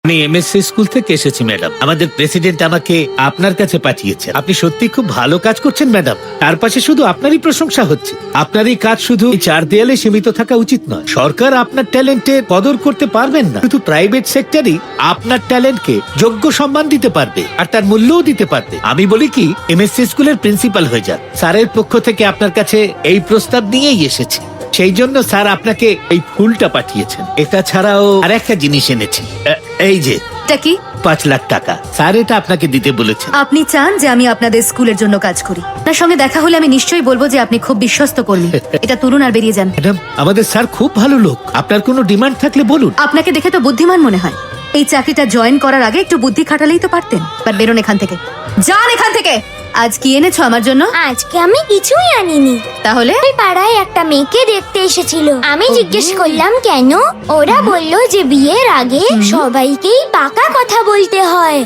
আমি MSc school থেকে এসেছি ম্যাডাম। আমাদের প্রেসিডেন্ট আমাকে আপনার কাছে পাঠিয়েছেন। আপনি সত্যি খুব ভালো কাজ করছেন ম্যাডাম। তার পাশে শুধু আপনারই প্রশংসা হচ্ছে। আপনার এই কাজ শুধু এই 4 দেয়ালে সীমিত থাকা উচিত নয়। সরকার আপনার ট্যালেন্টের কদর করতে পারবেন না, শুধু প্রাইভেট সেক্টরই আপনার ট্যালেন্টকে যোগ্য সম্মান দিতে পারবে আর তার মূল্যও দিতে পারবে। আমি বলি কি, এমএসসি স্কুলের প্রিন্সিপাল হয়ে যান। স্যারের পক্ষ থেকে আপনার কাছে এই প্রস্তাব নিয়েই এসেছি। সেই জন্য স্যার আপনাকে এই ফুলটা পাঠিয়েছেন। এটা ছাড়াও আর একটা জিনিস এনেছি, এই যে এটা কি? 5 লাখ টাকা। স্যার এটা আপনাকে দিতে বলেছেন। আপনি চান যে আমি আপনাদের স্কুলের জন্য কাজ করি? তার সঙ্গে দেখা হলে আমি নিশ্চয়ই বলবো যে আপনি খুব বিশ্বস্ত কর্মী। এটা তুলুন আর বেরিয়ে যান। ম্যাডাম, আমাদের স্যার খুব ভালো লোক। আপনার কোনো ডিমান্ড থাকলে বলুন। আপনাকে দেখে তো বুদ্ধিমান মনে হয়। এই চাকরিটা জয়েন করার আগে একটু বুদ্ধি খাটালেই তো পারতেন। বাট বেরোন এখান থেকে, যান এখান থেকে। আজ কি এনেছো আমার জন্য? আজকে আমি কিছুই আনিনি। তাহলে ওই পাড়ায় একটা মেয়েকে দেখতে এসেছিল। আমি জিজ্ঞেস করলাম কেন। ওরা বলল যে বিয়ের আগে সবাইকেই পাকা কথা বলতে হয়।